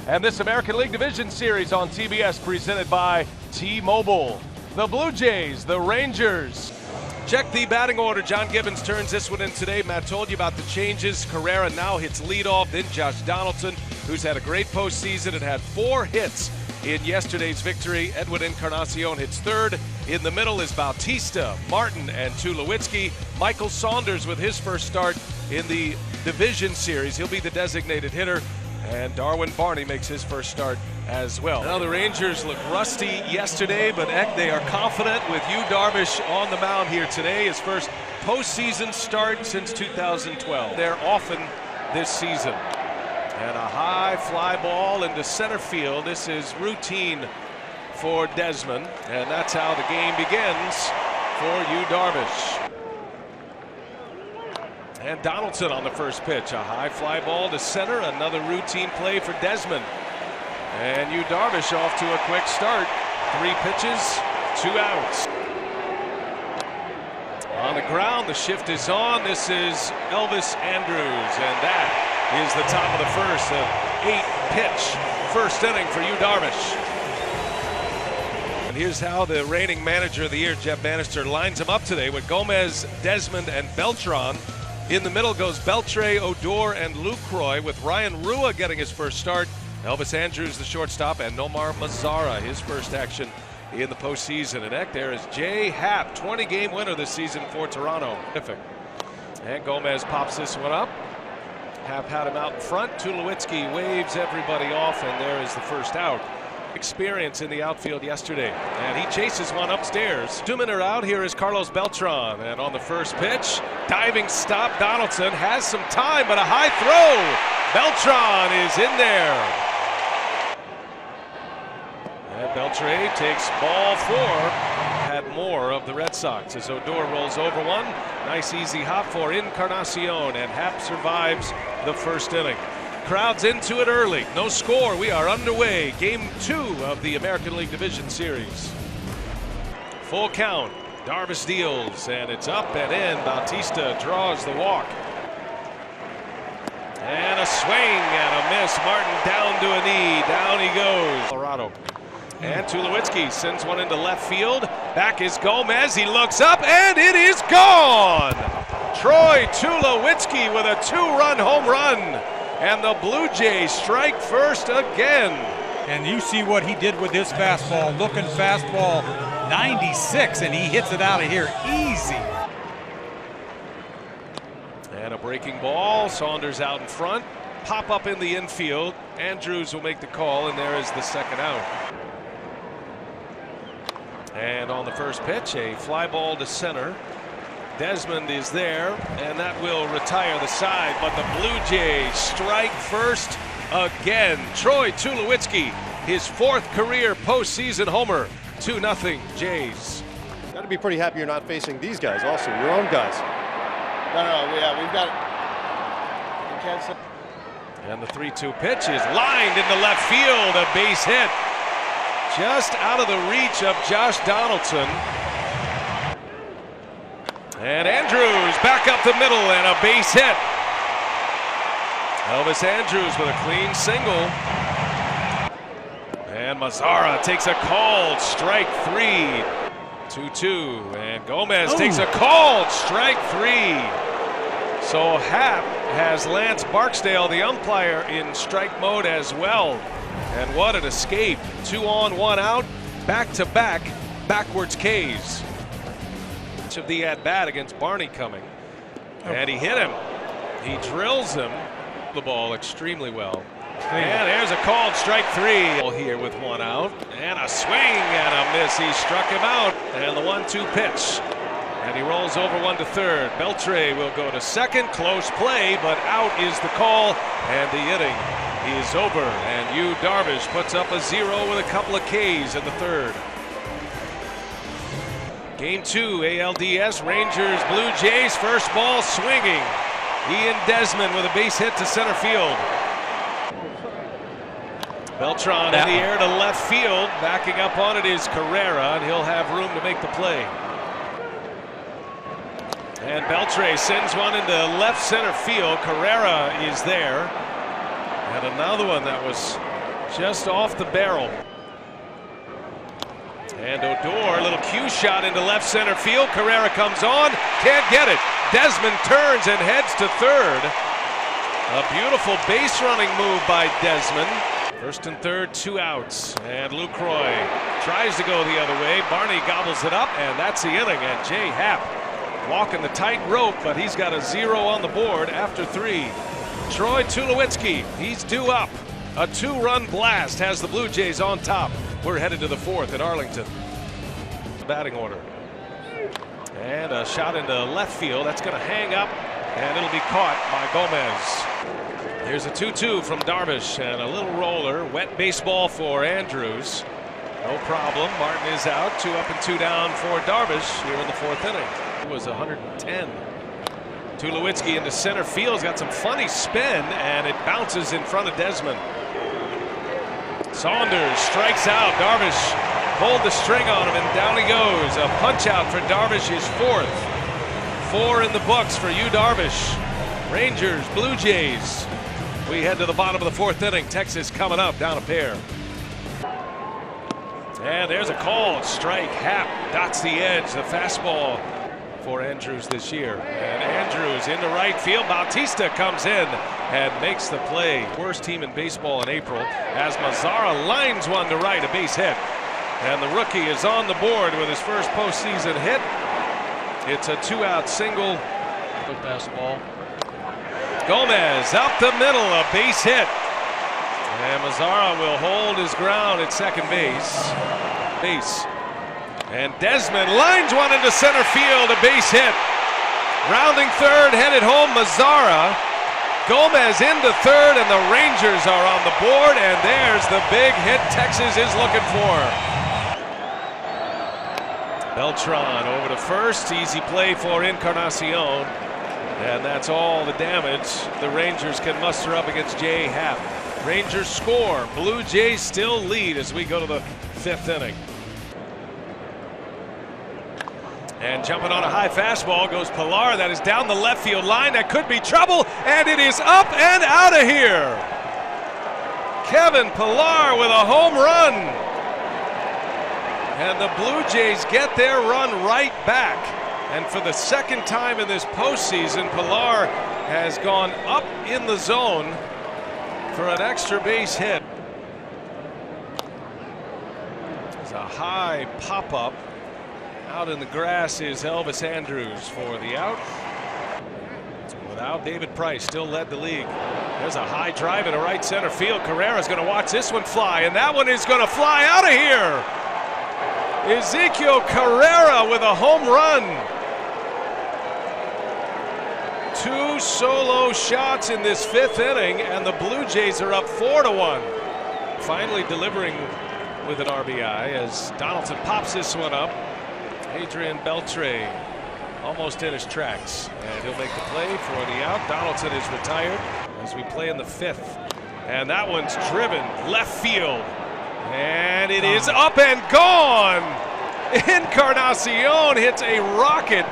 And this American League Division Series on TBS presented by T-Mobile. The Blue Jays, the Rangers. Check the batting order. John Gibbons turns this one in today. Matt told you about the changes. Carrera now hits leadoff. Then Josh Donaldson, who's had a great postseason and had 4 hits in yesterday's victory. Edwin Encarnacion hits third. In the middle is Bautista, Martin, and Tulowitzki. Michael Saunders with his first start in the division series. He'll be the designated hitter. And Darwin Barney makes his first start as well. Now the Rangers look rusty yesterday, but they are confident with Darvish on the mound here today. His first postseason start since 2012. They're often this season. And a high fly ball into center field. This is routine for Desmond, and that's how the game begins for Darvish. And Donaldson on the first pitch. A high fly ball to center. Another routine play for Desmond. And Darvish off to a quick start. 3 pitches, 2 outs. On the ground, the shift is on. This is Elvis Andrus, and that is the top of the first. An 8-pitch first inning for Darvish. And here's how the reigning manager of the year, Jeff Bannister, lines them up today with Gomez, Desmond, and Beltran. In the middle goes Beltre, Odor, and Lucroy, with Ryan Rua getting his first start. Elvis Andrus, the shortstop, and Nomar Mazara, his first action in the postseason. And there is JA Happ, 20-game winner this season for Toronto. And Gomez pops this one up. Happ had him out in front. Tulowitzki waves everybody off, and there is the first out. Experience in the outfield yesterday, and he chases one upstairs. 2 men are out. Here is Carlos Beltran, and on the first pitch, diving stop. Donaldson has some time, but a high throw. Beltran is in there, and Beltre takes ball 4. Had more of the Red Sox as Odor rolls over one. Nice easy hop for Encarnacion, and Happ survives the first inning. Crowds into it early. No score. We are underway. Game 2 of the American League Division Series. Full count. Darvish deals, and it's up and in. Bautista draws the walk. And a swing and a miss. Martin down to a knee. Down he goes. Colorado. And Tulowitzki sends one into left field. Back is Gomez. He looks up, and it is gone. Troy Tulowitzki with a 2-run home run. And the Blue Jays strike first again. And you see what he did with his fastball. Looking fastball, 96, and he hits it out of here easy. And a breaking ball. Saunders out in front. Pop up in the infield. Andrus will make the call, and there is the second out. And on the first pitch, a fly ball to center. Desmond is there, and that will retire the side, but the Blue Jays strike first again. Troy Tulowitzki, his 4th career postseason homer. 2-0 Jays. Got to be pretty happy you're not facing these guys also, your own guys. No, yeah, we've got it. And the 3-2 pitch is lined into left field, a base hit. Just out of the reach of Josh Donaldson. And Andrus back up the middle and a base hit. Elvis Andrus with a clean single. And Mazara takes a called strike 3. 2-2. And Gomez takes a called strike 3. So Happ has Lance Barksdale, the umpire, in strike mode as well. And what an escape. 2 on, 1 out. Back-to-back backwards Ks. Of the at-bat against Barney coming, and he hit him. He drills him the ball extremely well. And there's a called strike 3 here with 1 out, and a swing and a miss. He struck him out, and the 1-2 pitch, and he rolls over 1 to third. Beltre will go to second. Close play, but out is the call, and the inning is over. And Darvish puts up a 0 with a couple of Ks in the third. Game 2, ALDS, Rangers, Blue Jays, first ball swinging. Ian Desmond with a base hit to center field. Beltran in the air to left field. Backing up on it is Carrera, and he'll have room to make the play. And Beltre sends one into left center field. Carrera is there. And another one that was just off the barrel. And Odor, a little cue shot into left center field. Carrera comes on, can't get it. Desmond turns and heads to third. A beautiful base running move by Desmond. First and third, 2 outs. And Lucroy tries to go the other way. Barney gobbles it up, and that's the inning. And JA Happ walking the tight rope, but he's got a 0 on the board after 3. Troy Tulowitzki, he's due up. A 2-run blast has the Blue Jays on top. We're headed to the 4th at Arlington. Batting order. And a shot into left field. That's going to hang up, and it'll be caught by Gomez. Here's a 2-2 from Darvish, and a little roller. Wet baseball for Andrews. No problem. Martin is out. 2 up and 2 down for Darvish here in the 4th inning. It was 110. Tulowitzki into center field. He's got some funny spin, and it bounces in front of Desmond. Saunders strikes out. Darvish pulled the string on him, and down he goes. A punch out for Darvish, his 4th. 4 in the books for you, Darvish. Rangers, Blue Jays. We head to the bottom of the 4th inning. Texas coming up, down a pair. And there's a call. Strike. Happ dots the edge. The fastball for Andrews this year. And Andrews into right field. Bautista comes in and makes the play. Worst team in baseball in April as Mazzara lines one to right, a base hit. And the rookie is on the board with his first postseason hit. It's a 2-out single. Good fastball. Gomez up the middle, a base hit. And Mazzara will hold his ground at second base. And Desmond lines one into center field, a base hit. Rounding third, headed home, Mazzara. Gomez into third, and the Rangers are on the board, and there's the big hit Texas is looking for. Beltran over to first, easy play for Encarnacion. And that's all the damage the Rangers can muster up against JA Happ. Rangers score. Blue Jays still lead as we go to the 5th inning. And jumping on a high fastball goes Pilar. That is down the left field line. That could be trouble. And it is up and out of here. Kevin Pilar with a home run. And the Blue Jays get their run right back. And for the 2nd time in this postseason, Pilar has gone up in the zone for an extra base hit. There's a high pop-up. Out in the grass is Elvis Andrews for the out. Without David Price, still led the league. There's a high drive into right center field. Carrera's going to watch this one fly, and that one is going to fly out of here. Ezekiel Carrera with a home run. 2 solo shots in this 5th inning, and the Blue Jays are up 4-1. Finally delivering with an RBI as Donaldson pops this one up. Adrian Beltre almost in his tracks, and he'll make the play for the out. Donaldson is retired as we play in the 5th, and that one's driven left field, and it is up and gone. Encarnacion hits a rocket.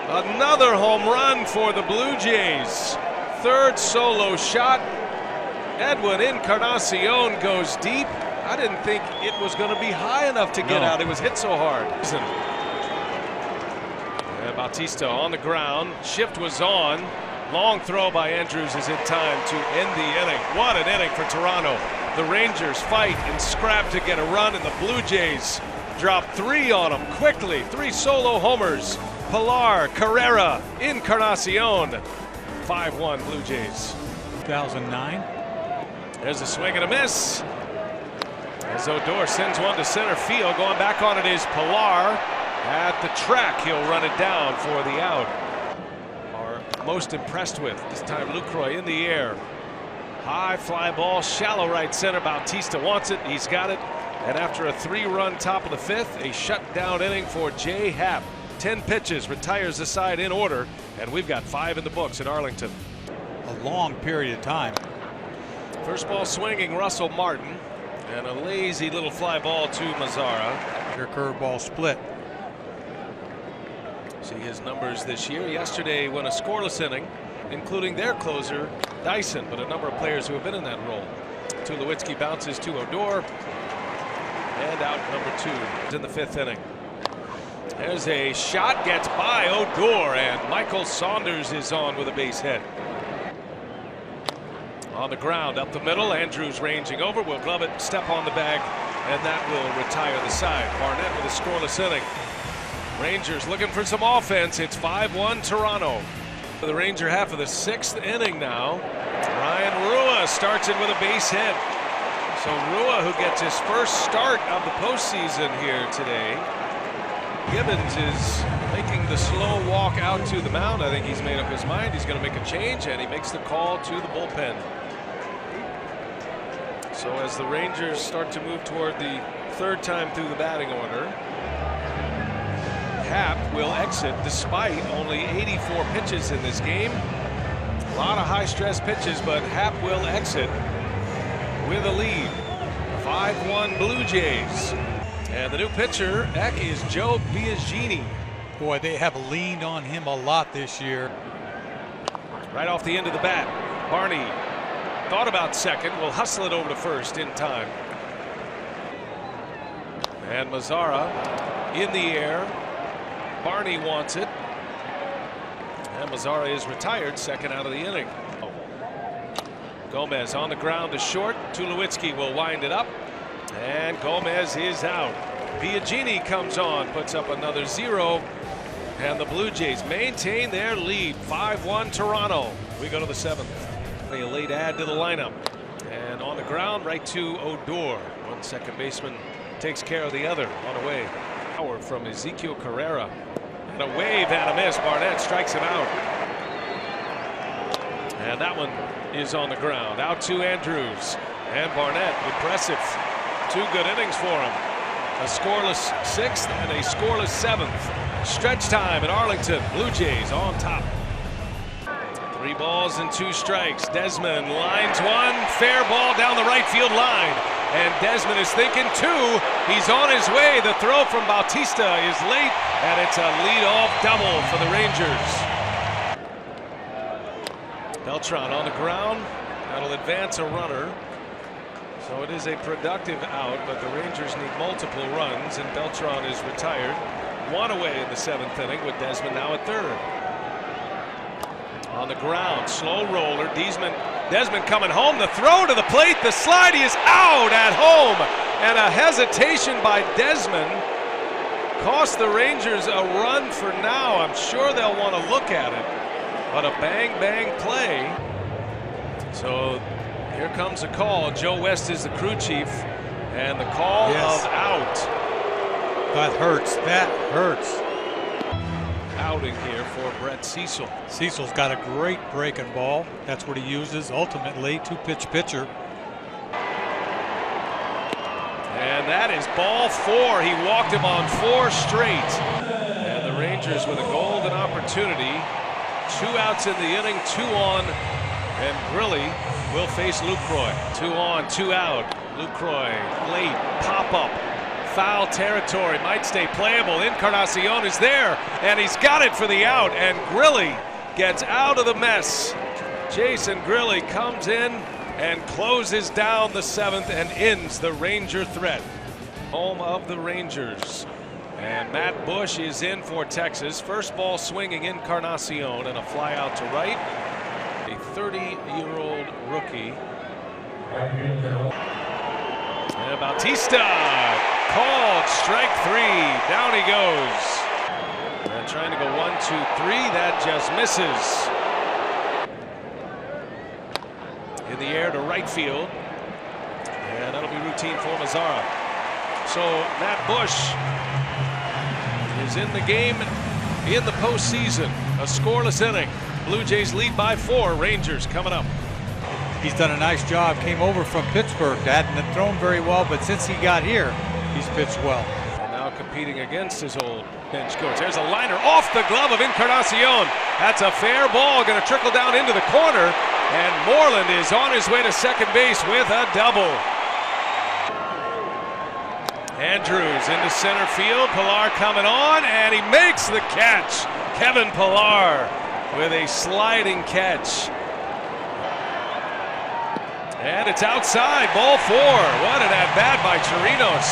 Another home run for the Blue Jays. 3rd solo shot. Edwin Encarnacion goes deep. I didn't think it was going to be high enough to get out. It was hit so hard. And Bautista on the ground. Shift was on. Long throw by Andrews is in time to end the inning. What an inning for Toronto. The Rangers fight and scrap to get a run, and the Blue Jays drop 3 on them quickly. 3 solo homers. Pilar, Carrera, Encarnacion. 5-1 Blue Jays. 2009. There's a swing and a miss. As Odor sends one to center field. Going back on it is Pilar. At the track, he'll run it down for the out. Are most impressed with this time Lucroy in the air. High fly ball, shallow right center. Bautista wants it. He's got it. And after a 3-run top of the 5th, a shutdown inning for JA Happ. 10 pitches, retires the side in order, and we've got 5 in the books at Arlington. A long period of time. First ball swinging Russell Martin, and a lazy little fly ball to Mazzara. Their curveball split. See his numbers this year. Yesterday went a scoreless inning, including their closer, Dyson, but a number of players who have been in that role. Tulowitzki bounces to Odor. And out number 2 in the 5th inning. There's a shot, gets by Odor, and Michael Saunders is on with a base hit. On the ground, up the middle, Andrews ranging over, will glove it, step on the bag, and that will retire the side. Barnett with a scoreless inning. Rangers looking for some offense. It's 5-1 Toronto. The Ranger half of the 6th inning now. Ryan Rua starts it with a base hit. So Rua, who gets his first start of the postseason here today. Gibbons is making the slow walk out to the mound. I think he's made up his mind. He's going to make a change, and he makes the call to the bullpen. So as the Rangers start to move toward the 3rd time through the batting order, Happ will exit despite only 84 pitches in this game. A lot of high-stress pitches, but Happ will exit with a lead. 5-1 Blue Jays. And the new pitcher, Eck, is Joe Biagini. Boy, they have leaned on him a lot this year. Right off the end of the bat, Barney thought about second, will hustle it over to first in time. And Mazzara in the air. Barney wants it. And Mazzara is retired, second out of the inning. Gomez on the ground to short. Tulowitzki will wind it up. And Gomez is out. Biagini comes on, puts up another 0. And the Blue Jays maintain their lead. 5-1 Toronto. We go to the 7th. A late add to the lineup. And on the ground, right to Odor. One second baseman takes care of the other on a way. Power from Ezekiel Carrera. And a wave and a miss. Barnett strikes him out. And that one is on the ground. Out to Andrews. And Barnett, impressive. 2 good innings for him. A scoreless 6th and a scoreless 7th. Stretch time at Arlington. Blue Jays on top. 3 balls and 2 strikes. Desmond lines one. Fair ball down the right field line. And Desmond is thinking 2. He's on his way. The throw from Bautista is late. And it's a leadoff double for the Rangers. Beltran on the ground. That'll advance a runner. So it is a productive out, but the Rangers need multiple runs, and Beltran is retired. 1 away in the 7th inning with Desmond now at 3rd. On the ground, slow roller. Desmond coming home. The throw to the plate. The slide. He is out at home. And a hesitation by Desmond cost the Rangers a run for now. I'm sure they'll want to look at it. But a bang play. So here comes a call. Joe West is the crew chief. And the call of out. That hurts. That hurts. Outing here for Brett Cecil. Cecil's got a great breaking ball. That's what he uses ultimately. 2-pitch pitcher. And that is ball 4. He walked him on 4 straight. And the Rangers with a golden opportunity. 2 outs in the inning, 2 on. And Grilly will face Lucroy. 2 on, 2 out. Lucroy late pop up. Foul territory, might stay playable. Encarnacion is there, and he's got it for the out, and Grilly gets out of the mess. Jason Grilly comes in and closes down the 7th and ends the Ranger threat. Home of the Rangers. And Matt Bush is in for Texas. First ball swinging Encarnacion and a fly out to right. A 30-year-old rookie. And Bautista called strike 3. Down he goes. And trying to go 1, 2, 3. That just misses. In the air to right field. And that'll be routine for Mazzara. So Matt Bush is in the game in the postseason. A scoreless inning. Blue Jays lead by 4. Rangers coming up. He's done a nice job. Came over from Pittsburgh. Hadn't thrown very well, but since he got here, he's pitched well. And now competing against his old bench coach. There's a liner off the glove of Encarnacion. That's a fair ball, going to trickle down into the corner. And Moreland is on his way to second base with a double. Andrews into center field. Pilar coming on, and he makes the catch. Kevin Pilar with a sliding catch. And it's outside, ball 4. What an at-bat by Chirinos.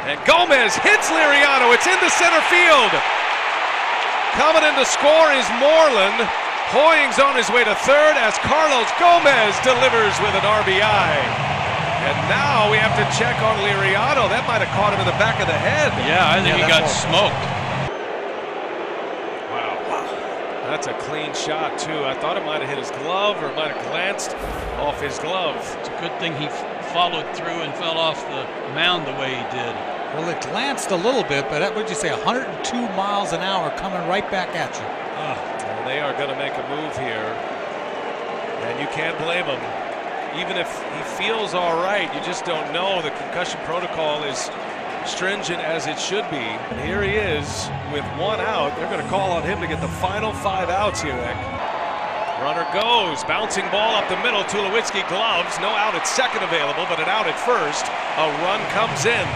And Gomez hits Liriano. It's into center field. Coming in to score is Moreland. Hoying's on his way to third as Carlos Gomez delivers with an RBI. And now we have to check on Liriano. That might have caught him in the back of the head. Yeah, I think he got smoked. Wow. That's a clean shot, too. I thought it might have hit his glove or it might have glanced off his glove. It's a good thing he followed through and fell off the mound the way he did. Well, it glanced a little bit, but what would you say, 102 miles an hour coming right back at you. And they are going to make a move here. And you can't blame him. Even if he feels all right, you just don't know. The concussion protocol is stringent as it should be. And here he is with 1 out. They're going to call on him to get the final 5 outs here, Eck. Runner goes, bouncing ball up the middle. Tulowitzki gloves, no out at second available, but an out at first. A run comes in.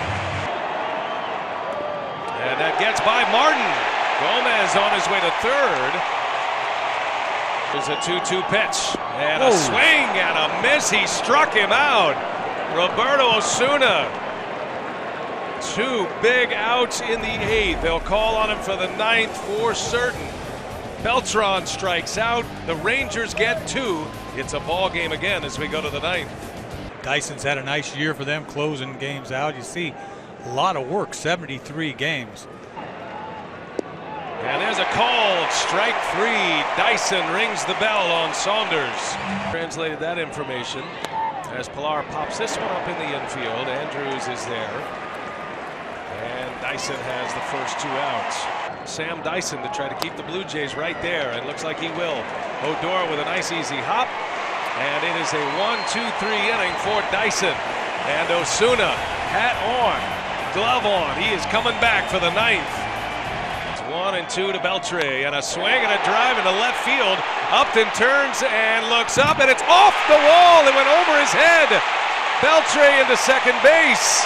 And that gets by Martin. Gomez on his way to third. There's a 2-2 pitch. And a swing and a miss. He struck him out. Roberto Osuna. 2 big outs in the 8th. They'll call on him for the 9th for certain. Beltran strikes out. The Rangers get 2. It's a ball game again as we go to the 9th. Dyson's had a nice year for them closing games out. You see a lot of work, 73 games. And there's a call, strike 3. Dyson rings the bell on Saunders. Translated that information as Pilar pops this one up in the infield. Andrews is there. And Dyson has the first 2 outs. Sam Dyson to try to keep the Blue Jays right there, and looks like he will. Odor with a nice easy hop. And it is a 1-2-3 inning for Dyson. And Osuna, hat on, glove on. He is coming back for the 9th. 1-2 to Beltre, and a swing and a drive into left field. Upton turns and looks up, and it's off the wall. It went over his head. Beltre into second base.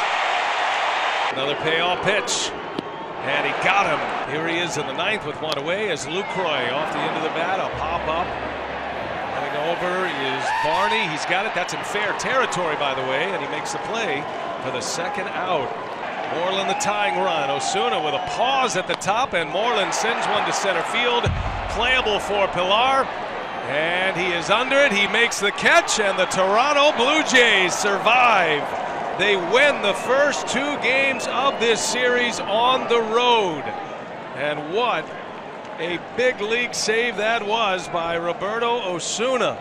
Another payoff pitch, and he got him. Here he is in the 9th with 1 away as Lucroy off the end of the bat. A pop up. Heading over is Barney. He's got it. That's in fair territory, by the way, and he makes the play for the 2nd out. Moreland the tying run. Osuna with a pause at the top, and Moreland sends one to center field. Playable for Pilar, and he is under it. He makes the catch, and the Toronto Blue Jays survive. They win the first 2 games of this series on the road. And what a big league save that was by Roberto Osuna.